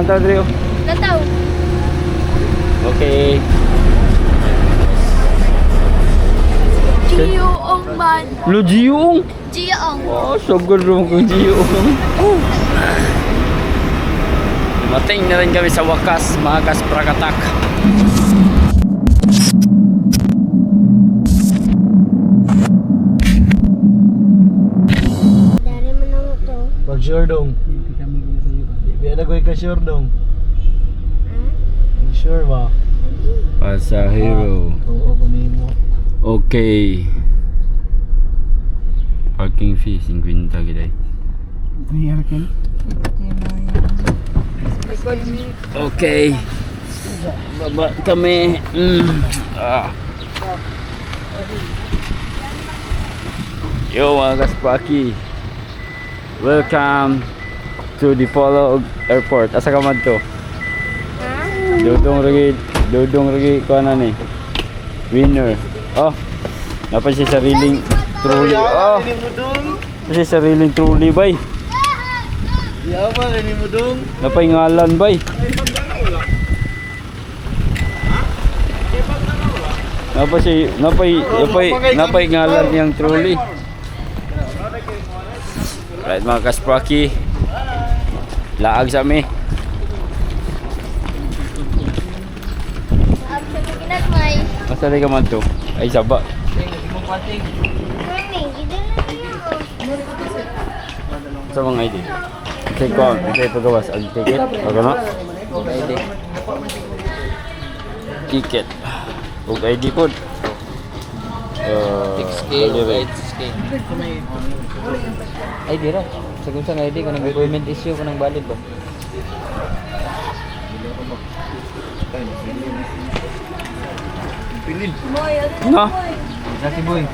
Lantaw Drio. Lantaw. Okay. Jiyoong man. Lo Jiyoong. Jiyoong. Oh, so good room kung Jiyoong. Oh. Mating na rin kami sa wakas, mga kasprakatak. Dari mo na mo to. Pag-sure dong. Biya na ko ka-sure dong. Sure ba? Pasahero. Oo, kunin mo. Okay. Parking fee 50 gid. Okay. Baba kami. Yo mga kaspaki. Welcome to Dipolog Airport. Asa ka man to? Dudong ragi ko na ni. Winner. Oh. Napa siya sariling trolley. Oh. Kasi sariling trolley bay. Iya ba ini mo dong? Napay ngalan bay. Napay ngalan yang trolley. Right mga kaspraki. Laag sa mi. Masalay ka man to. Ay saba. Sa mga ID. Take ko, ito pagawas ang ticket. Bago na? Ticket. Ug ID po. 6K, 8K. ID ra. Sagun sa ID kanang government issue kanang valid ba? Pilin. No? Nasi boy.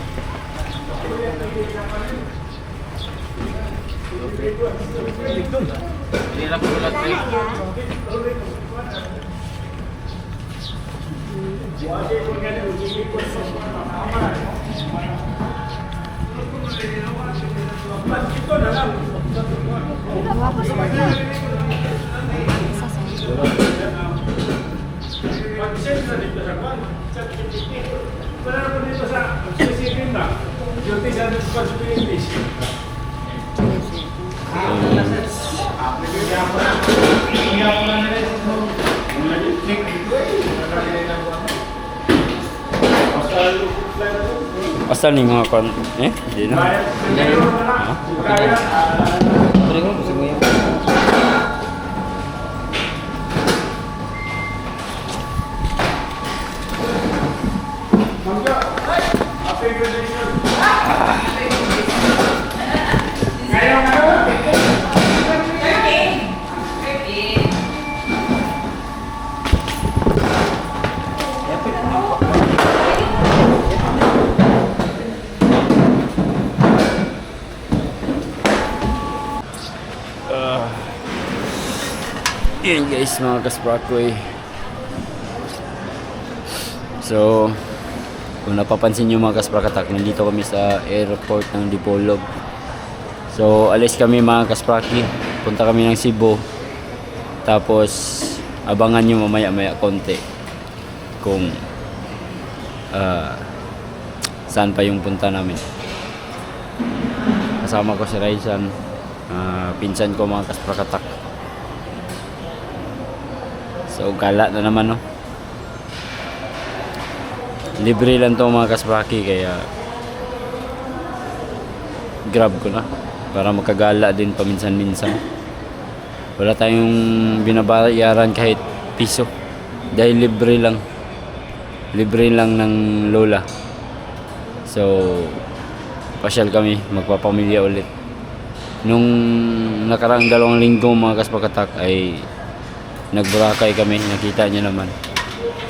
Asal ni mga kon di na. Pre ko gusto mo yan. Yun guys mga kasprakoy. So kung napapansin nyo mga kasprakatak, nandito kami sa airport ng Dipolog. So alis kami mga kaspraki, punta kami ng Cebu. Tapos abangan nyo mamaya maya konti kung saan pa yung punta namin. Kasama ko si Raizan, pinsan ko mga kasprakatak. So gala na naman no. Libre lang to mga kaspraki, kaya grab ko na para makagala din paminsan-minsan. Wala tayong binabayaran kahit piso dahil libre lang ng lola. So pasyal kami, magpapamilya ulit. Nung nakaraang 2 linggo mga kasprakatak ay nag-Boracay kami, nakita niyo naman.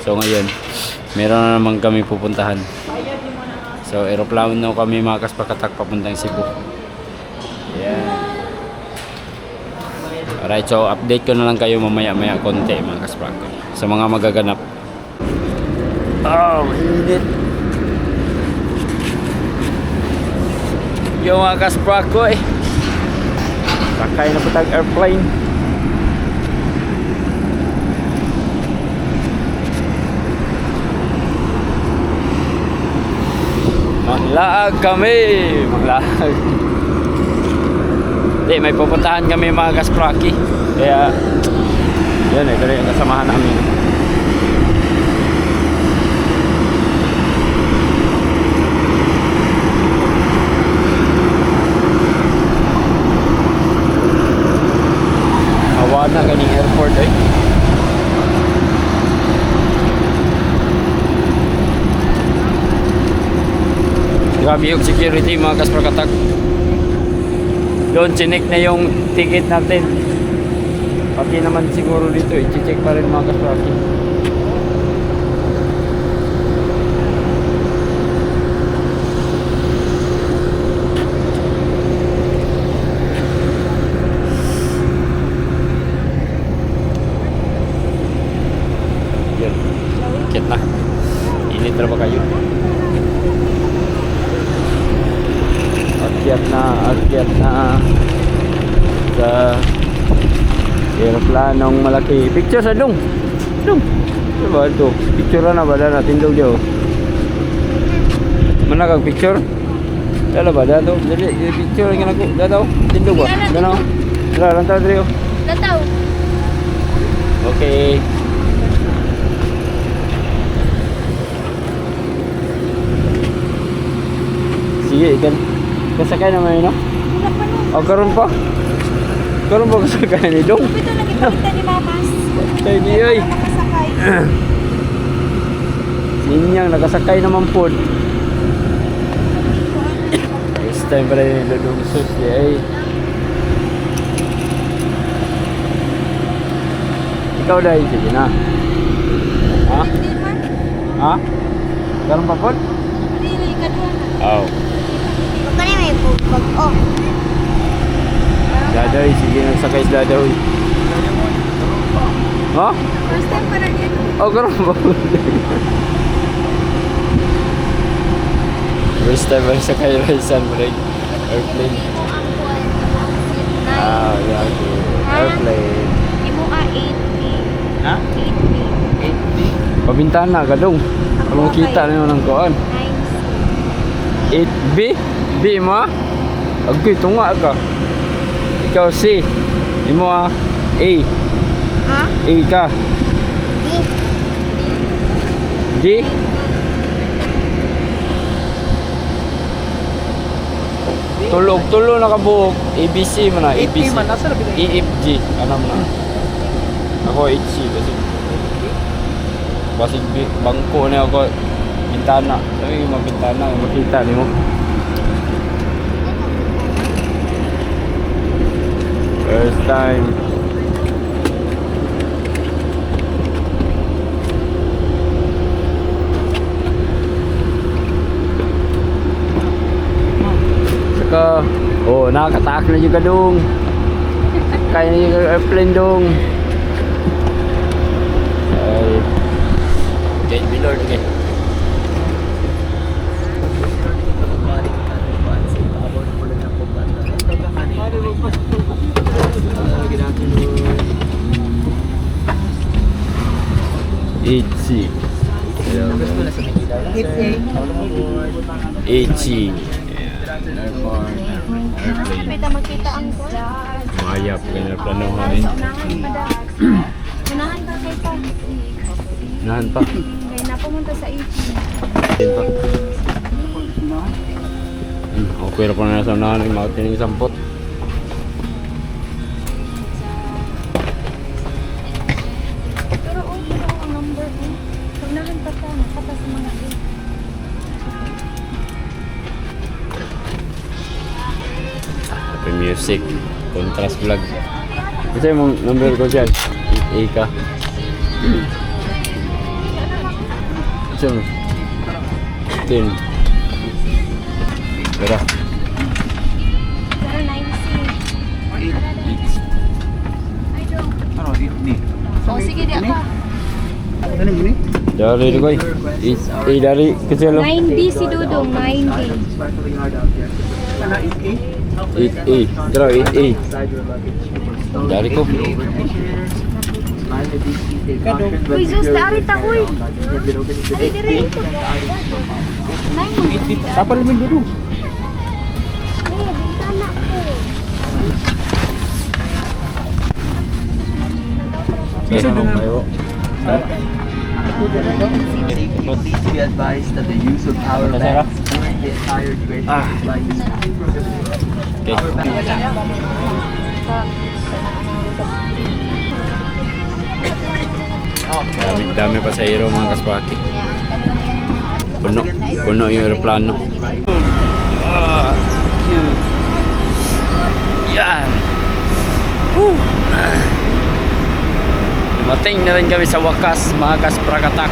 So ngayon, meron na naman kami pupuntahan. So aeroplano na kami mga kasprakatak papuntang Cebu. Yeah. Alright, so update ko na lang kayo mamaya-maya konti mga kasprakatak sa mga magaganap. Oh, init. Yung mga kasprakatak, sakay na po tag airplane. Laag kami! Maglaag. Hindi, may pupuntahan kami mga kaspraki. Kaya, yan ito rin ang kasamahan namin. Awa na kaning airport eh. Grabe yung security mga kasprakatak. Doon chinek na yung ticket natin. Pati naman siguro dito i-check pa rin mga kaspraki. Yan. Kit na. Init na ba kayo? Akyat na sa aeroplanong malaki. Picture sa dong. Dong. Diba ito? Picture na ba na tindog diyo? Mana kag picture? Dala ba dato? Dali picture nga nako. Dato. Tindog ba? Dano. Dala lang ta drio. Tataw. Okay. Sige, ikan. Kasakay naman yun, no? Wala pa nun. O, karon pa. Karon pa kasakay ni Dong. Ito lagi pakita ni Mamas. Kay Diyoy. Nakasakay. Ninyang nakasakay naman po. First time pala yung Dudong Sus. Ay. Ikaw dahil, sige na. Ha? Hindi man. Ha? Karon pa po? Really, kadua na. Oo. Baka na may bug. Oh. Dadoy, sige nagsakay si Dadoy. Ha? First time pa lang yan. Oh, karon pa po. First time ba sakay Raisan mo rin? Airplane. Ah, yeah, okay. Airplane. Imo 8B. Ha? 8B. 8B. Pabintana ka dong. Ang kita na yun ng kuhan. 9C. 8B? B mo ah? Agoy, tunga ka. Ikaw C. Imo ah? A. Ha? A ka. D? Tulog nakabuok. ABC mo na. ABC. EFG. Ano mo na? Ako HC. Basig bangko na ako. Bintana. Sabi yung mga bintana. Makita niyo mo. First time. Saka, oh, nakakataak na juga dong. Kaya na yung airplane dong. Ay. Get me Lord, okay. HC. HC. Kita makita ang Mayap ka na planohan. Unahan ka kay pa. Nahan pa. Kaya napumunta sa 18. Din pa. Okay na pa na sa unahan yung mga tining sampot. Pero okay ang number mo. Unahan pa ka. Nakata sa mga 8. Happy music. Contrast vlog. Ito yung number ko dyan. 8A ka. Ito yung 10. Pero. Pero 9C. I don't. Ano, di? Oh, sige di pa. Ano mo ni? Dari ko eh. 8A dari kecil lo. 9B si Dudong. 9B. Ano, 8A? 8A. Draw 8A. Dari ko. Uy, Zeus, naari ta, uy. Ay, dire. Nay mo. Tapal mo dulu. Ay, bintana ko. Please be advised that the use of power banks during the entire duration of the flight is strictly prohibited. Okay. Dami pa sa hero mga kaspaki. Puno yung aeroplano. Yan. Dumating na rin kami sa wakas mga kasprakatak.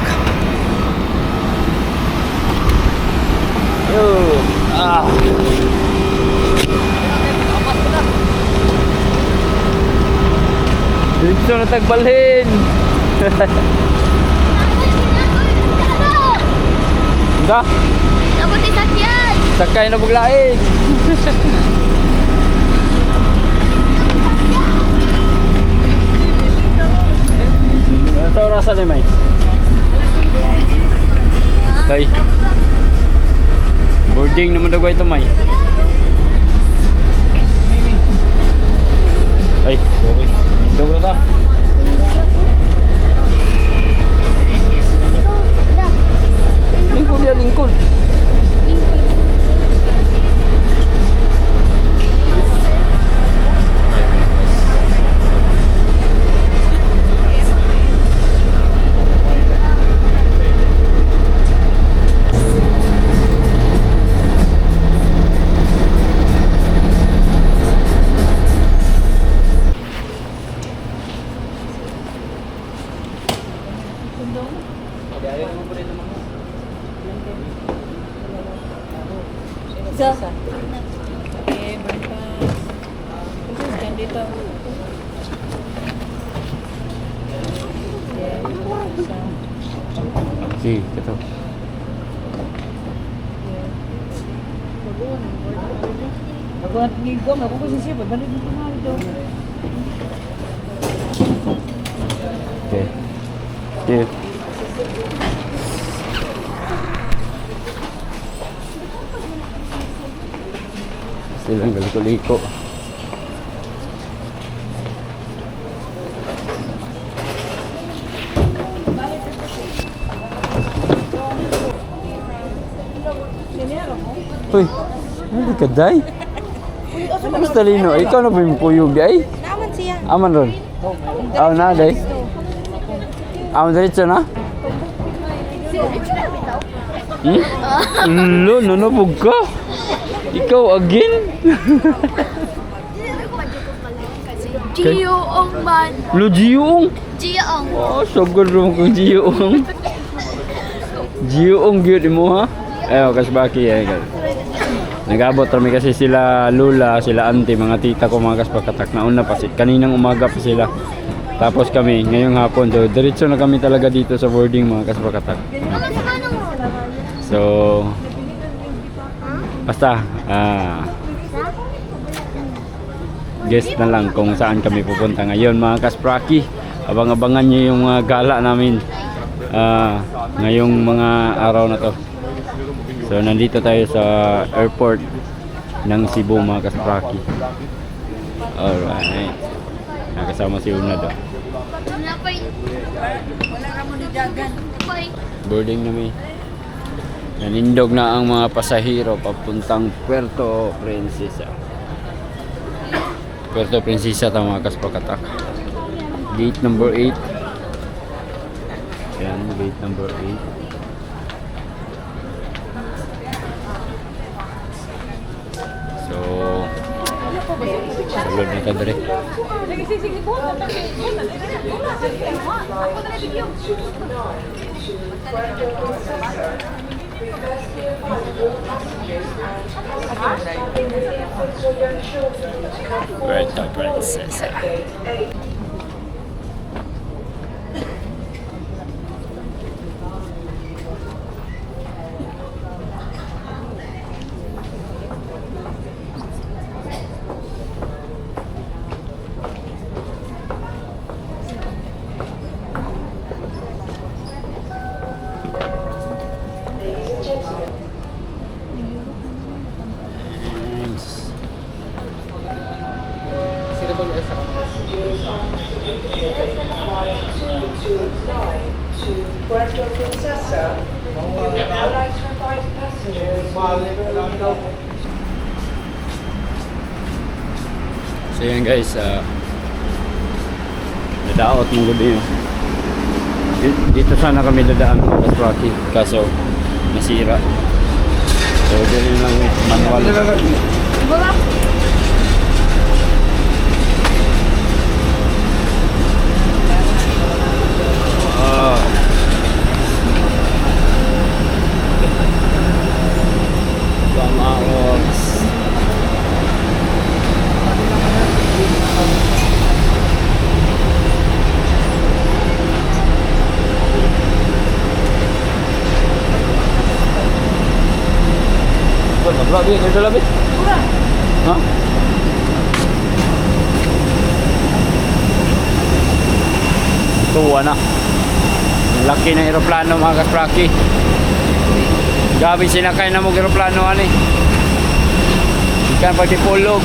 Dito na tagbalhin. Enggak? Dapat isakyan. Sakay na buglain. Ito rasa ni May. Tay. Boarding naman daw ito May. Ay, sorry. Dobro ta. Lingkod ya, lingkod. Si, ito. Ako na tingigom, ako kasi siya, balik mo na ito. Okay. See you. Silang galiko-liko. Uy, hindi ka day? Mas talino, ikaw na ba yung puyog ay? Naman siya. Aman ron. Aw na day. Aman diretso na? Lo, nanabog ka. Ikaw again? Giyoong man. Lo, Jiyoong. Giyoong. Oh, sugod rin kong Jiyoong. Jiyoong gyud mo ha? Ayaw, kasbaki eh. Nag-abot kami kasi sila Lula, sila Auntie, mga tita ko mga kaspakatak. Nauna pa kaninang umaga pa sila. Tapos kami, ngayong hapon. So, diretso na kami talaga dito sa boarding mga kaspakatak. So, basta, guess na lang kung saan kami pupunta ngayon mga kaspraki. Abang-abangan nyo yung gala namin ngayong mga araw na to. So nandito tayo sa airport ng Cebu mga kaspraki. Alright. Nakasama si Una do. Boarding na may. Nanindog na ang mga pasahero papuntang Puerto Princesa. Puerto Princesa ta mga kaspakatak. Gate number 8. Yan, gate number 8. So, salud na ta dire. Puerto Princesa. to Puerto Princesa. Airlines for 5 passengers. So yun guys, nadaot ng gabi yun. Dito sana kami dadaan mga Rocky, kaso nasira. So dito lang manual. Wala. Pamaos. Labi, ito labi. Ha? Tuwa na. Laki ng aeroplano mga kaspraki. Gabi sinakay na mong aeroplano ani. Ikan pati pulog.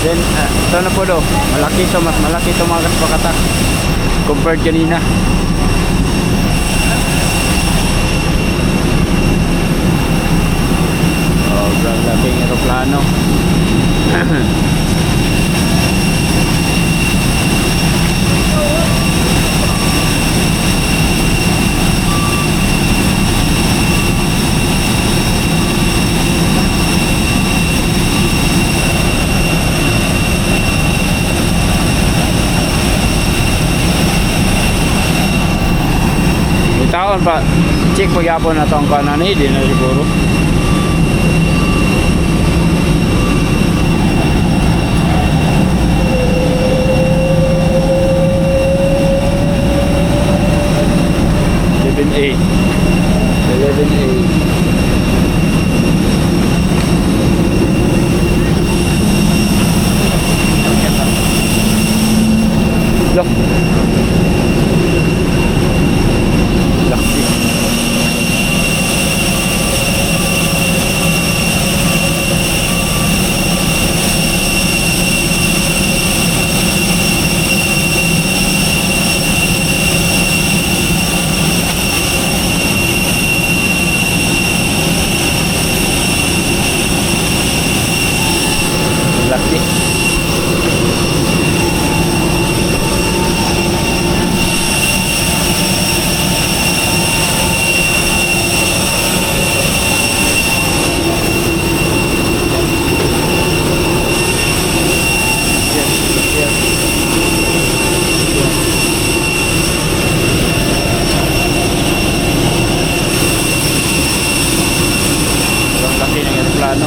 Then ito na po do. Malaki to, mas malaki to mga kaspakatak. Compared kanina. Oh, grabe yung aeroplano. Taon pa check pagyapon na tong kanan ni di na siguro. Look. Laki. Laki. Laki ng aeroplano.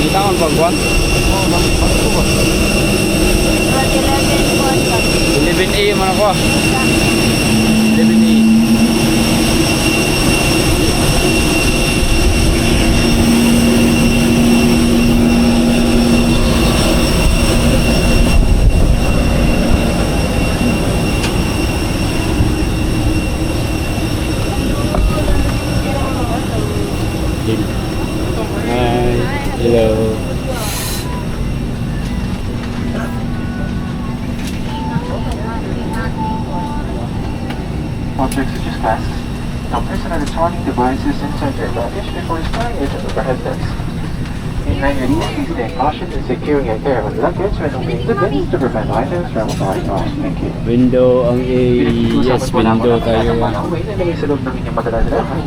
Kita kan pagkuhan? 11A man ako. 11A. Hi. Hello. Objects such as flasks. Now place an electronic devices inside your luggage before storing it in the overhead bins. In line your please stay cautious in securing your carry-on luggage when opening the bins to prevent items from flying off. Thank you. Window ang A. Yes, window tayo. Away na nilagay sa loob ng inyong madala-dalahan.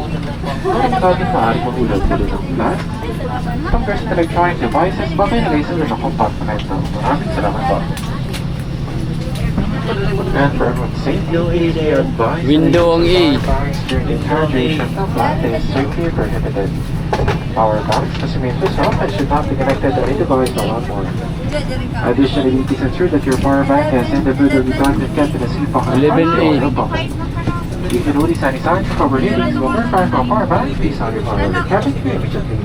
Ang cabin maaari mahulog dito ng flask. Itong personal electronic devices baka nilagay sa loob ng compartment. Maraming salamat po. And for everyone's safety, they are advised Window ang A. bags during the entire duration of flight is strictly prohibited. Power banks must remain switched off and should not be connected to any device while on board. Additionally, please ensure that your power bank is individually plugged and kept in a safe pocket. 11A. You can notice any signs of overheating, so verify for power bank based on your power of the cabin immediately.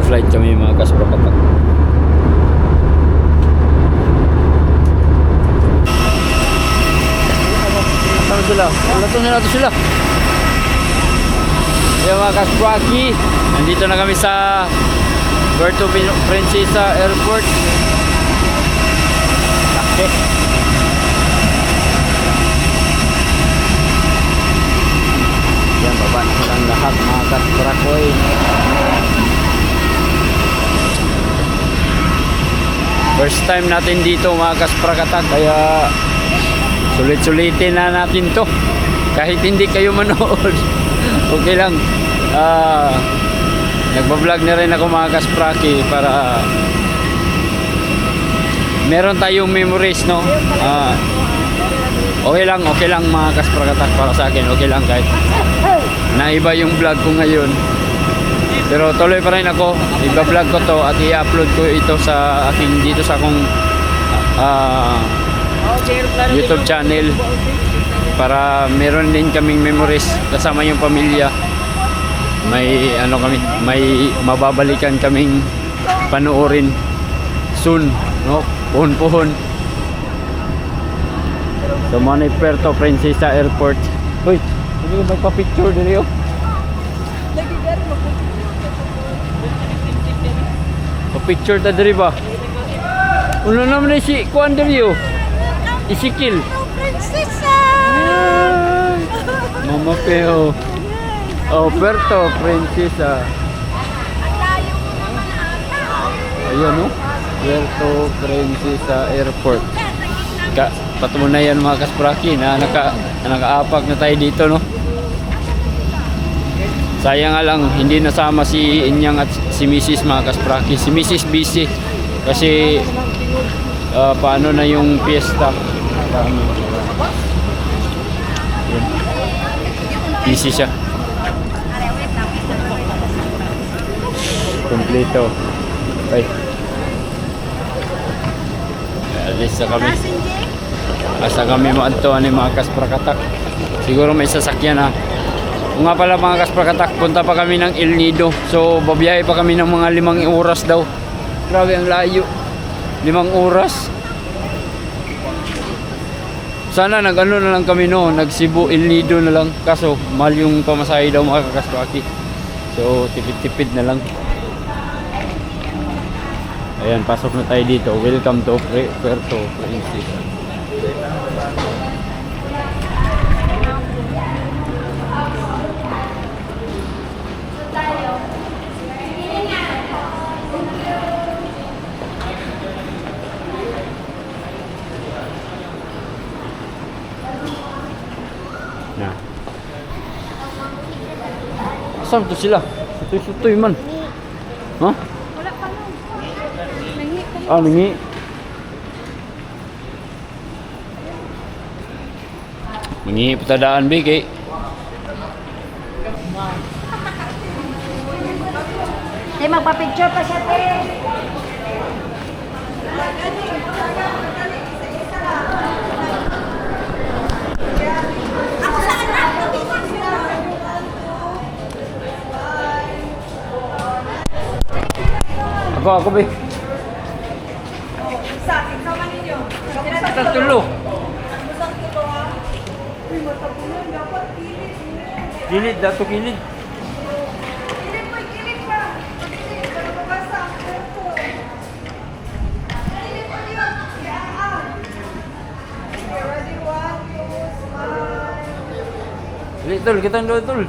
flight kami mga kasprakatak. Saan sila? Lato na nato sila. Yung mga kaspraki, nandito na kami sa Puerto Princesa Airport. Okay. Yan, baba na silang lahat mga kasprakoy. First time natin dito mga kasprakatak, kaya sulit-sulitin na natin to. Kahit hindi kayo manood, okay lang. Nagbablog na rin ako mga kaspraki para meron tayong memories, no? Okay lang mga kasprakatak para sa akin. Okay lang kahit naiba yung vlog ko ngayon. Pero tuloy pa rin ako. I-vlog ko to at i-upload ko ito sa aking dito sa akong YouTube channel para meron din kaming memories kasama yung pamilya. May ano kami, may mababalikan kaming panoorin soon, no? Puhon-puhon. So muna Puerto Princesa Airport. Uy, hindi ko magpa-picture dito. Pa-picture ta diri ba? Uno naman si kuan diri yo. Isikil. Prinsesa! Mama Peo. Oh, Puerto Princesa. Ayun, no? Puerto Princesa Airport. Patunayan mga kaspraki na nakaapak na tayo dito, no? Sayang nga lang, hindi nasama si Inyang at si Mrs. mga kaspraki. Si Mrs. busy kasi paano na yung fiesta. Busy siya. Kompleto. Okay. Alis na kami. Asa kami maadto ani mga kasprakatak. Siguro may sasakyan ha. Kung nga pala mga kasprakatak, punta pa kami ng El Nido. So babiyahe pa kami ng mga 5 oras daw. Grabe ang layo. 5 oras. Sana nag-ano na lang kami no, nag Cebu El Nido na lang. Kaso mahal yung pamasahe daw mga kaspraki. So tipid-tipid na lang. Ayan, pasok na tayo dito. Welcome to Puerto Princesa. Na. Saan to sila? Sutoy-sutoy man. Ha? Wala pa lang. Nangi ka. Ah, nangi. Mangi patadaan be kay. Ay, magpa-picture pa siya, te. Ako be. Tatulo. Kilid dato kilid. Tol, kita ndo tol.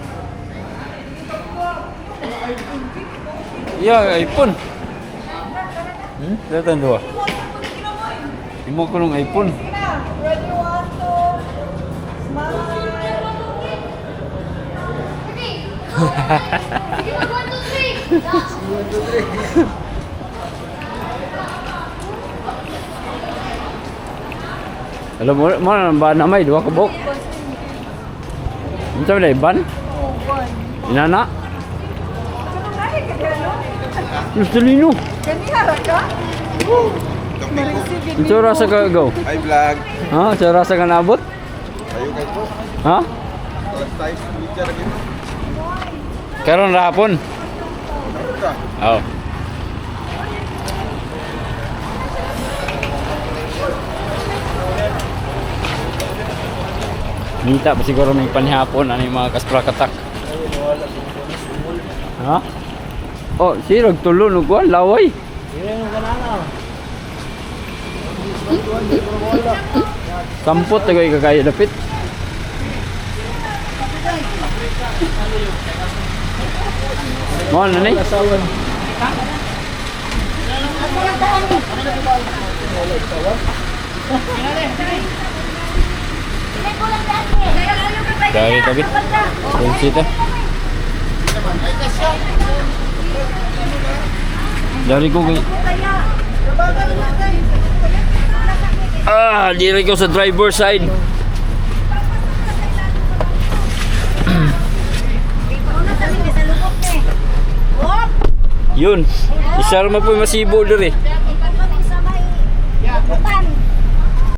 Ya, iPhone. Datang dua. Imo ko ng iPhone. Ready, 1, 2, Alam mo, mana ba namay dua ka bok? Unsa man ban? Inana? Gusto lino. Unsa rasa ka go? Hi vlog. Ha, unsa rasa ka naabot? Ayo kay po. Ha? First time picture lagi. Karon rahapon. Ka. Oh. Nita pa siguro may panihapon ano yung mga kasprakatak. Ha? Oh, sirog tulo no kuan laway. Sampot na kayo kakaya dapit. Mo na ni? Dari tabi. Kunci tu. Dari ko kay. Diri ko sa driver side. Yun. Isar mo po masibo diri.